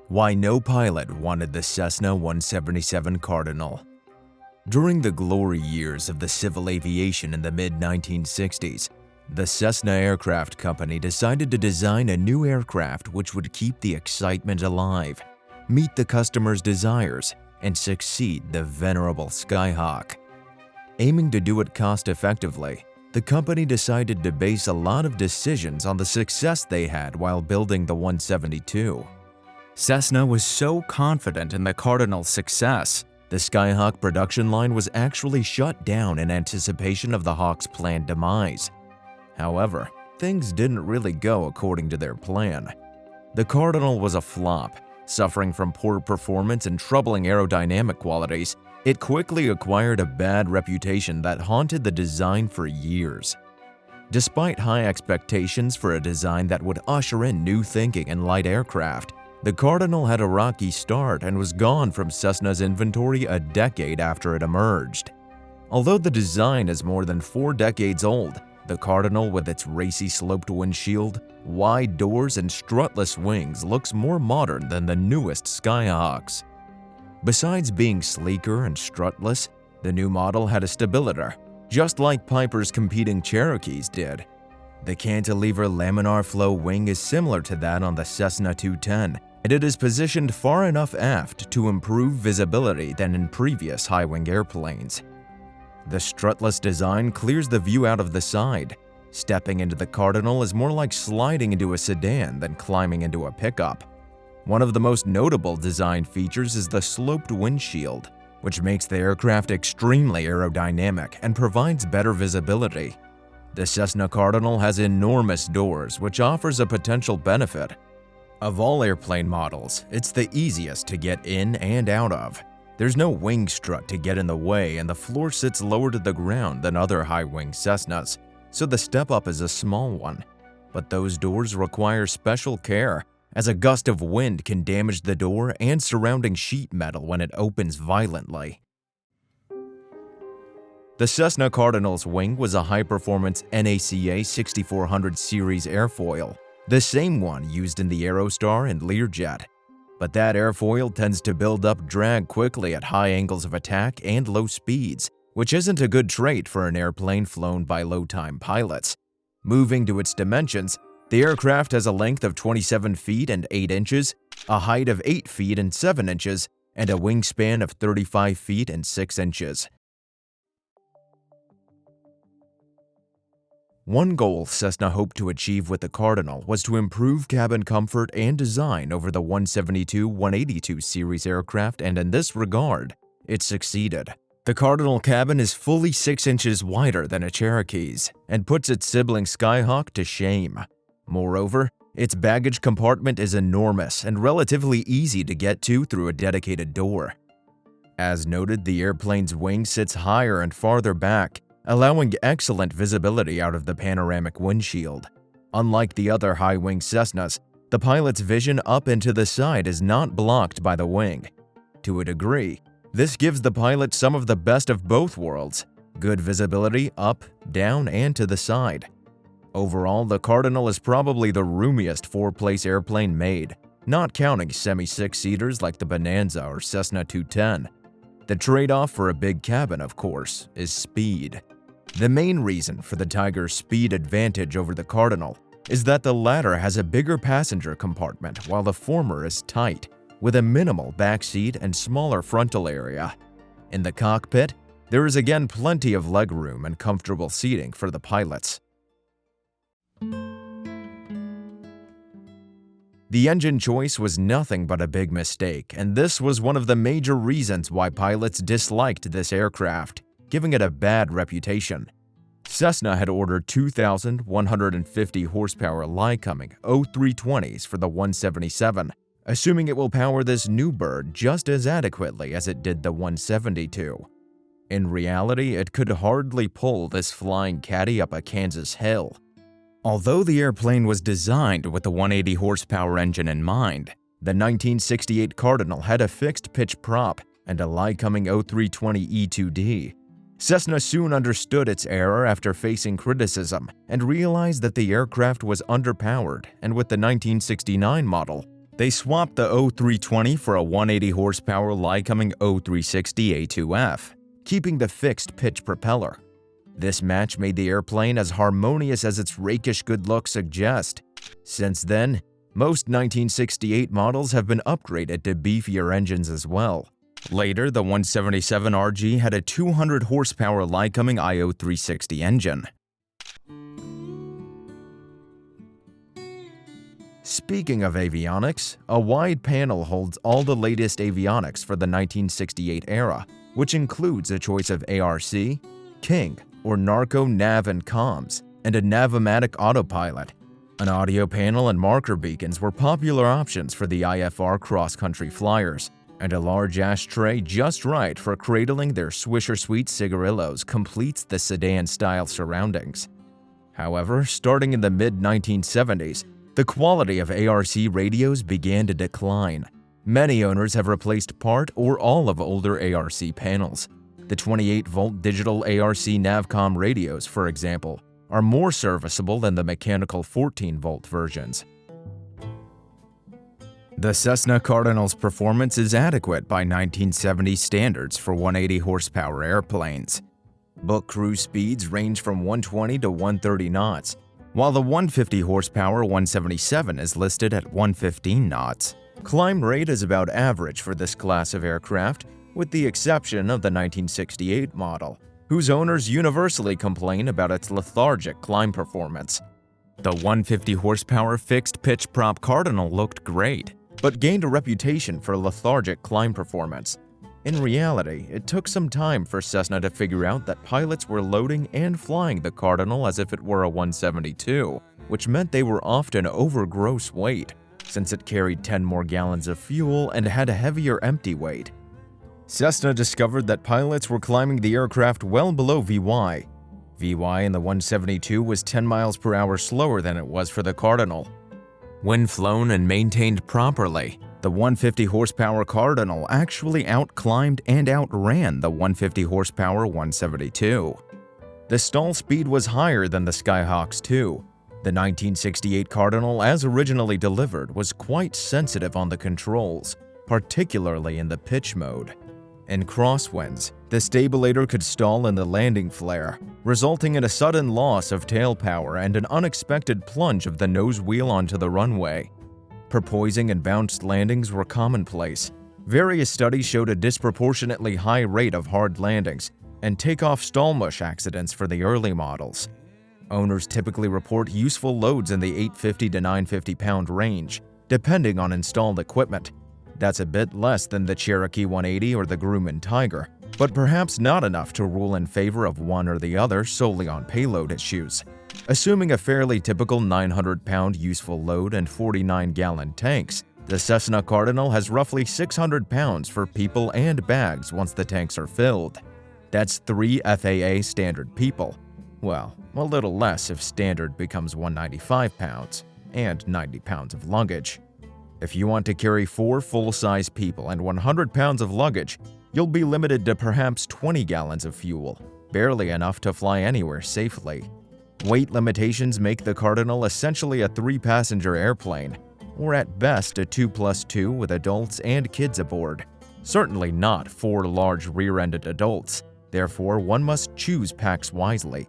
Why no pilot wanted the Cessna 177 Cardinal. During the glory years of the civil aviation in the mid-1960s, the Cessna Aircraft Company decided to design a new aircraft which would keep the excitement alive, meet the customer's desires, and succeed the venerable Skyhawk. Aiming to do it cost-effectively, the company decided to base a lot of decisions on the success they had while building the 172. Cessna was so confident in the Cardinal's success, the Skyhawk production line was actually shut down in anticipation of the Hawk's planned demise. However, things didn't really go according to their plan. The Cardinal was a flop. Suffering from poor performance and troubling aerodynamic qualities, it quickly acquired a bad reputation that haunted the design for years. Despite high expectations for a design that would usher in new thinking in light aircraft, the Cardinal had a rocky start and was gone from Cessna's inventory a decade after it emerged. Although the design is more than 4 decades old, the Cardinal, with its racy sloped windshield, wide doors, and strutless wings, looks more modern than the newest Skyhawks. Besides being sleeker and strutless, the new model had a stabilator, just like Piper's competing Cherokees did. The cantilever laminar-flow wing is similar to that on the Cessna 210, and it is positioned far enough aft to improve visibility than in previous high-wing airplanes. The strutless design clears the view out of the side. Stepping into the Cardinal is more like sliding into a sedan than climbing into a pickup. One of the most notable design features is the sloped windshield, which makes the aircraft extremely aerodynamic and provides better visibility. The Cessna Cardinal has enormous doors, which offers a potential benefit. Of all airplane models, it's the easiest to get in and out of. There's no wing strut to get in the way, and the floor sits lower to the ground than other high-wing Cessnas, so the step-up is a small one. But those doors require special care, as a gust of wind can damage the door and surrounding sheet metal when it opens violently. The Cessna Cardinal's wing was a high-performance NACA 6400 series airfoil, the same one used in the Aerostar and Learjet. But that airfoil tends to build up drag quickly at high angles of attack and low speeds, which isn't a good trait for an airplane flown by low-time pilots. Moving to its dimensions, the aircraft has a length of 27 feet and 8 inches, a height of 8 feet and 7 inches, and a wingspan of 35 feet and 6 inches. One goal Cessna hoped to achieve with the Cardinal was to improve cabin comfort and design over the 172-182 series aircraft, and in this regard, it succeeded. The Cardinal cabin is fully 6 inches wider than a Cherokees and puts its sibling Skyhawk to shame. Moreover, its baggage compartment is enormous and relatively easy to get to through a dedicated door. As noted, the airplane's wing sits higher and farther back, allowing excellent visibility out of the panoramic windshield. Unlike the other high-wing Cessnas, the pilot's vision up and to the side is not blocked by the wing. To a degree, this gives the pilot some of the best of both worlds: good visibility up, down, and to the side. Overall, the Cardinal is probably the roomiest 4-place airplane made, not counting semi-6-seaters like the Bonanza or Cessna 210. The trade-off for a big cabin, of course, is speed. The main reason for the Tiger's speed advantage over the Cardinal is that the latter has a bigger passenger compartment while the former is tight, with a minimal back seat and smaller frontal area. In the cockpit, there is again plenty of legroom and comfortable seating for the pilots. The engine choice was nothing but a big mistake, and this was one of the major reasons why pilots disliked this aircraft, giving it a bad reputation. Cessna had ordered 2,150 horsepower Lycoming O320s for the 177, assuming it will power this new bird just as adequately as it did the 172. In reality, it could hardly pull this flying caddy up a Kansas hill. Although the airplane was designed with the 180 horsepower engine in mind, the 1968 Cardinal had a fixed pitch prop and a Lycoming O320 E2D. Cessna soon understood its error after facing criticism and realized that the aircraft was underpowered, and with the 1969 model, They swapped the 0320 for a 180 horsepower Lycoming 0360 A2F, keeping the fixed pitch propeller. This match made the airplane as harmonious as its rakish good looks suggest. Since then, most 1968 models have been upgraded to beefier engines as well. Later, the 177RG had a 200 horsepower Lycoming IO360 engine. Speaking of avionics, a wide panel holds all the latest avionics for the 1968 era, which includes a choice of ARC, King, or Narco Nav and Comms, and a Navomatic autopilot. An audio panel and marker beacons were popular options for the IFR cross-country flyers, and a large ashtray just right for cradling their Swisher Sweet cigarillos completes the sedan-style surroundings. However, starting in the mid-1970s, the quality of ARC radios began to decline. Many owners have replaced part or all of older ARC panels. The 28-volt digital ARC Navcom radios, for example, are more serviceable than the mechanical 14-volt versions. The Cessna Cardinal's performance is adequate by 1970 standards for 180 horsepower airplanes. Book cruise speeds range from 120 to 130 knots, while the 150 horsepower 177 is listed at 115 knots. Climb rate is about average for this class of aircraft, with the exception of the 1968 model, whose owners universally complain about its lethargic climb performance. The 150 horsepower fixed-pitch prop Cardinal looked great, but gained a reputation for lethargic climb performance. In reality, it took some time for Cessna to figure out that pilots were loading and flying the Cardinal as if it were a 172, which meant they were often over gross weight, since it carried 10 more gallons of fuel and had a heavier empty weight. Cessna discovered that pilots were climbing the aircraft well below VY. VY in the 172 was 10 miles per hour slower than it was for the Cardinal. When flown and maintained properly, the 150 horsepower Cardinal actually outclimbed and outran the 150 horsepower 172. The stall speed was higher than the Skyhawks too. The 1968 Cardinal, as originally delivered, was quite sensitive on the controls, particularly in the pitch mode. In crosswinds, the stabilator could stall in the landing flare, resulting in a sudden loss of tail power and an unexpected plunge of the nose wheel onto the runway. Porpoising and bounced landings were commonplace. Various studies showed a disproportionately high rate of hard landings and takeoff stallmush accidents for the early models. Owners typically report useful loads in the 850 to 950 pound range, depending on installed equipment. That's a bit less than the Cherokee 180 or the Grumman Tiger, but perhaps not enough to rule in favor of one or the other solely on payload issues. Assuming a fairly typical 900-pound useful load and 49-gallon tanks, the Cessna Cardinal has roughly 600 pounds for people and bags once the tanks are filled. That's 3 FAA standard people. Well, a little less if standard becomes 195 pounds and 90 pounds of luggage. If you want to carry 4 full-size people and 100 pounds of luggage, you'll be limited to perhaps 20 gallons of fuel, barely enough to fly anywhere safely. Weight limitations make the Cardinal essentially a 3-passenger airplane, or at best a 2+2 with adults and kids aboard. Certainly not 4 large rear-ended adults, therefore one must choose packs wisely.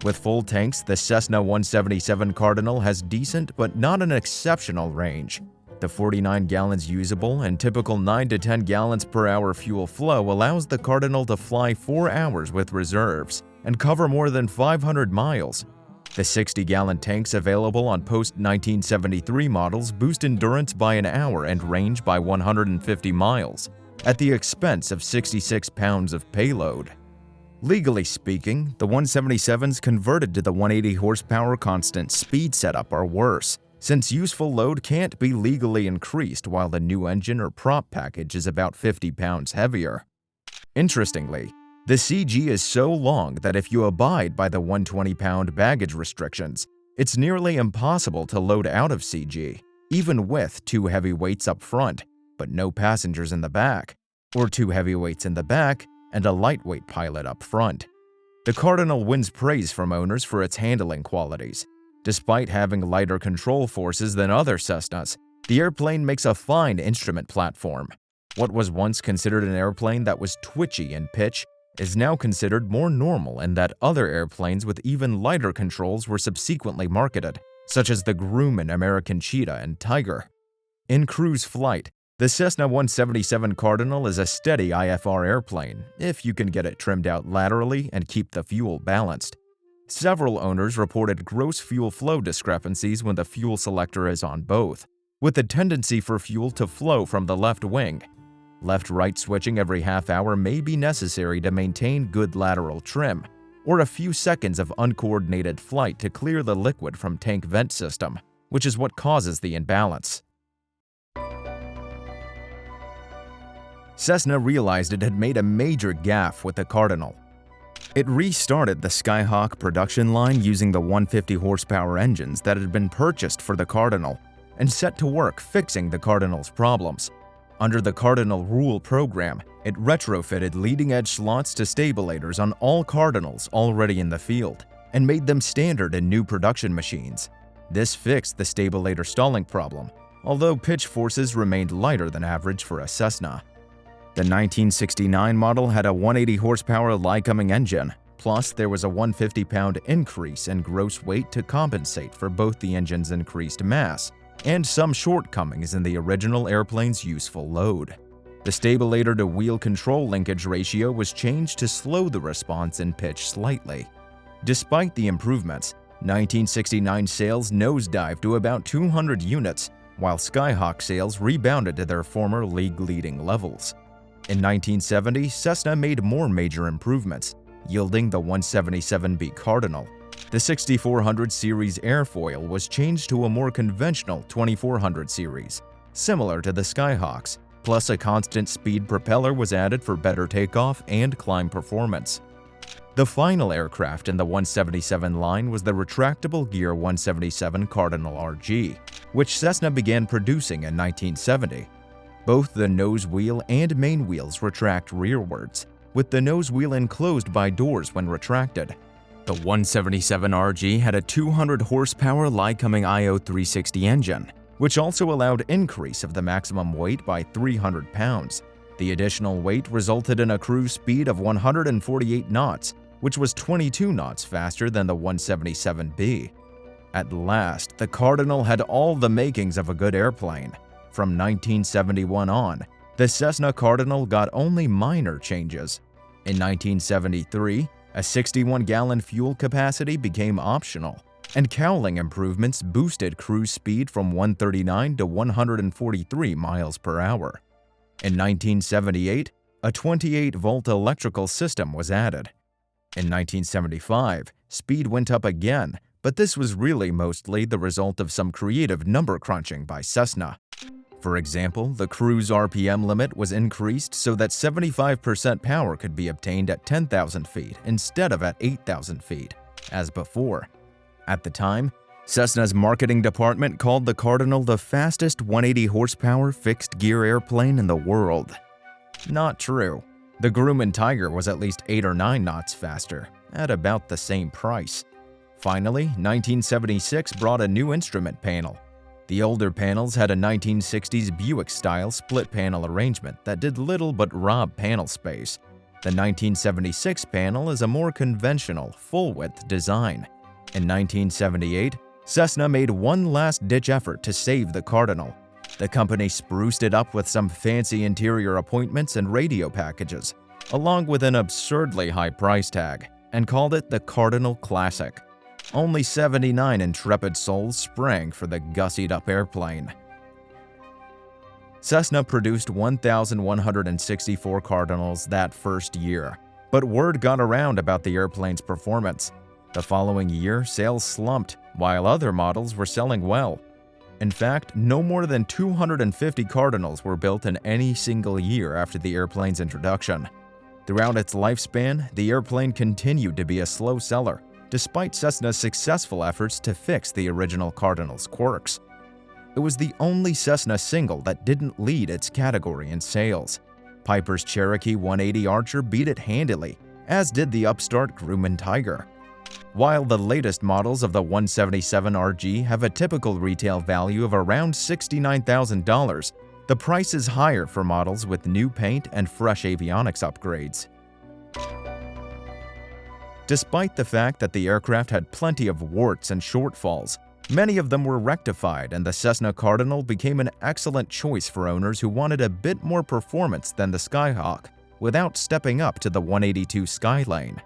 With full tanks, the Cessna 177 Cardinal has decent but not an exceptional range. The 49 gallons usable and typical 9 to 10 gallons per hour fuel flow allows the Cardinal to fly 4 hours with reserves and cover more than 500 miles. The 60-gallon tanks available on post-1973 models boost endurance by an hour and range by 150 miles, at the expense of 66 pounds of payload. Legally speaking, the 177s converted to the 180 horsepower constant speed setup are worse, since useful load can't be legally increased while the new engine or prop package is about 50 pounds heavier. Interestingly, the CG is so long that if you abide by the 120-pound baggage restrictions, it's nearly impossible to load out of CG, even with 2 heavyweights up front, but no passengers in the back, or 2 heavyweights in the back and a lightweight pilot up front. The Cardinal wins praise from owners for its handling qualities. Despite having lighter control forces than other Cessnas, The airplane makes a fine instrument platform. What was once considered an airplane that was twitchy in pitch is now considered more normal in that other airplanes with even lighter controls were subsequently marketed, such as the Grumman American Cheetah and Tiger. In cruise flight, the Cessna 177 Cardinal is a steady IFR airplane, if you can get it trimmed out laterally and keep the fuel balanced. Several owners reported gross fuel flow discrepancies when the fuel selector is on both, with a tendency for fuel to flow from the left wing. Left-right switching every half hour may be necessary to maintain good lateral trim, or a few seconds of uncoordinated flight to clear the liquid from tank vent system, which is what causes the imbalance. Cessna realized it had made a major gaffe with the Cardinal. It restarted the Skyhawk production line using the 150 horsepower engines that had been purchased for the Cardinal and set to work fixing the Cardinal's problems. Under the Cardinal Rule program, it retrofitted leading-edge slots to stabilators on all Cardinals already in the field and made them standard in new production machines. This fixed the stabilator stalling problem, although pitch forces remained lighter than average for a Cessna. The 1969 model had a 180 horsepower Lycoming engine, plus there was a 150-pound increase in gross weight to compensate for both the engine's increased mass and some shortcomings in the original airplane's useful load. The stabilator to wheel control linkage ratio was changed to slow the response in pitch slightly. Despite the improvements, 1969 sales nosedived to about 200 units, while Skyhawk sales rebounded to their former league-leading levels. In 1970, Cessna made more major improvements, yielding the 177B Cardinal. The 6400 series airfoil was changed to a more conventional 2400 series, similar to the Skyhawks, plus a constant speed propeller was added for better takeoff and climb performance. The final aircraft in the 177 line was the retractable gear 177 Cardinal RG, which Cessna began producing in 1970. Both the nose wheel and main wheels retract rearwards, with the nose wheel enclosed by doors when retracted. The 177 RG had a 200 horsepower Lycoming IO360 engine, which also allowed increase of the maximum weight by 300 pounds. The additional weight resulted in a cruise speed of 148 knots, which was 22 knots faster than the 177B. At last, the Cardinal had all the makings of a good airplane. From 1971 on, the Cessna Cardinal got only minor changes. In 1973, a 61-gallon fuel capacity became optional, and cowling improvements boosted cruise speed from 139 to 143 miles per hour. In 1978, a 28-volt electrical system was added. In 1975, speed went up again, but this was really mostly the result of some creative number crunching by Cessna. For example, the cruise RPM limit was increased so that 75% power could be obtained at 10,000 feet instead of at 8,000 feet, as before. At the time, Cessna's marketing department called the Cardinal the fastest 180 horsepower fixed-gear airplane in the world. Not true. The Grumman Tiger was at least 8 or 9 knots faster, at about the same price. Finally, 1976 brought a new instrument panel. The older panels had a 1960s Buick-style split-panel arrangement that did little but rob panel space. The 1976 panel is a more conventional, full-width design. In 1978, Cessna made one last-ditch effort to save the Cardinal. The company spruced it up with some fancy interior appointments and radio packages, along with an absurdly high price tag, and called it the Cardinal Classic. Only 79 intrepid souls sprang for the gussied-up airplane. Cessna produced 1,164 Cardinals that first year, but word got around about the airplane's performance. The following year, sales slumped, while other models were selling well. In fact, no more than 250 Cardinals were built in any single year after the airplane's introduction. Throughout its lifespan, the airplane continued to be a slow seller, despite Cessna's successful efforts to fix the original Cardinal's quirks. It was the only Cessna single that didn't lead its category in sales. Piper's Cherokee 180 Archer beat it handily, as did the upstart Grumman Tiger. While the latest models of the 177RG have a typical retail value of around $69,000, the price is higher for models with new paint and fresh avionics upgrades. Despite the fact that the aircraft had plenty of warts and shortfalls, many of them were rectified, and the Cessna Cardinal became an excellent choice for owners who wanted a bit more performance than the Skyhawk without stepping up to the 182 Skylane.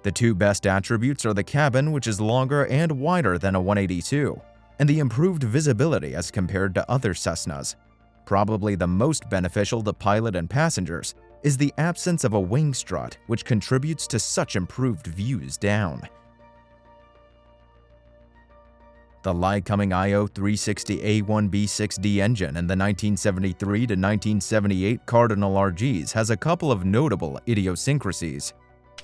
The two best attributes are the cabin, which is longer and wider than a 182, and the improved visibility as compared to other Cessnas. Probably the most beneficial to pilot and passengers is the absence of a wing strut, which contributes to such improved views down. The Lycoming IO 360A1B6D engine in the 1973 to 1978 Cardinal RGs has a couple of notable idiosyncrasies.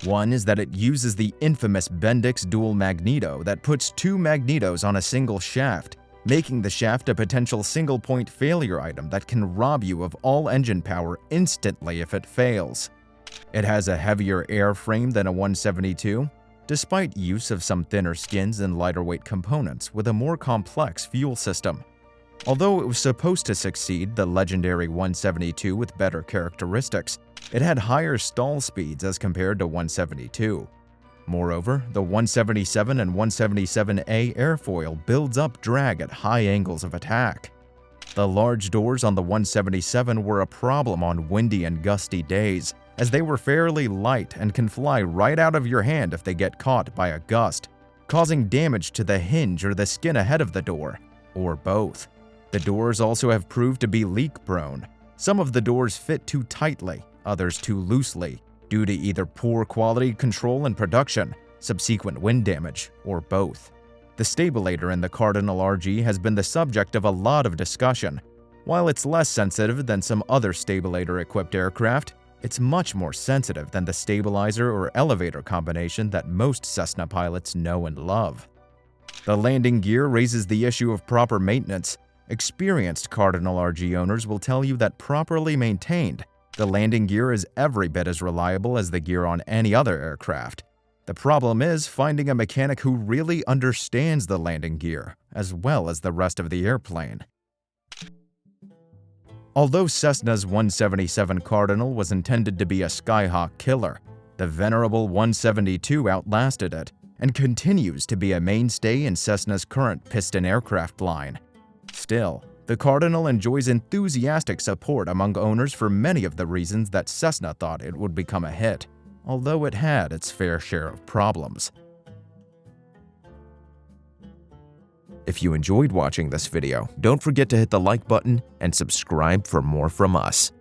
One is that it uses the infamous Bendix dual magneto that puts two magnetos on a single shaft, making the shaft a potential single-point failure item that can rob you of all engine power instantly if it fails. It has a heavier airframe than a 172, despite use of some thinner skins and lighter-weight components with a more complex fuel system. Although it was supposed to succeed the legendary 172 with better characteristics, it had higher stall speeds as compared to 172. Moreover, the 177 and 177A airfoil builds up drag at high angles of attack. The large doors on the 177 were a problem on windy and gusty days, as they were fairly light and can fly right out of your hand if they get caught by a gust, causing damage to the hinge or the skin ahead of the door, or both. The doors also have proved to be leak-prone. Some of the doors fit too tightly, others too loosely, due to either poor quality control and production, subsequent wind damage, or both. The stabilator in the Cardinal RG has been the subject of a lot of discussion. While it's less sensitive than some other stabilator-equipped aircraft, it's much more sensitive than the stabilizer or elevator combination that most Cessna pilots know and love. The landing gear raises the issue of proper maintenance. Experienced Cardinal RG owners will tell you that properly maintained, the landing gear is every bit as reliable as the gear on any other aircraft. The problem is finding a mechanic who really understands the landing gear, as well as the rest of the airplane. Although Cessna's 177 Cardinal was intended to be a Skyhawk killer, the venerable 172 outlasted it and continues to be a mainstay in Cessna's current piston aircraft line. Still, the Cardinal enjoys enthusiastic support among owners for many of the reasons that Cessna thought it would become a hit, although it had its fair share of problems. If you enjoyed watching this video, don't forget to hit the like button and subscribe for more from us.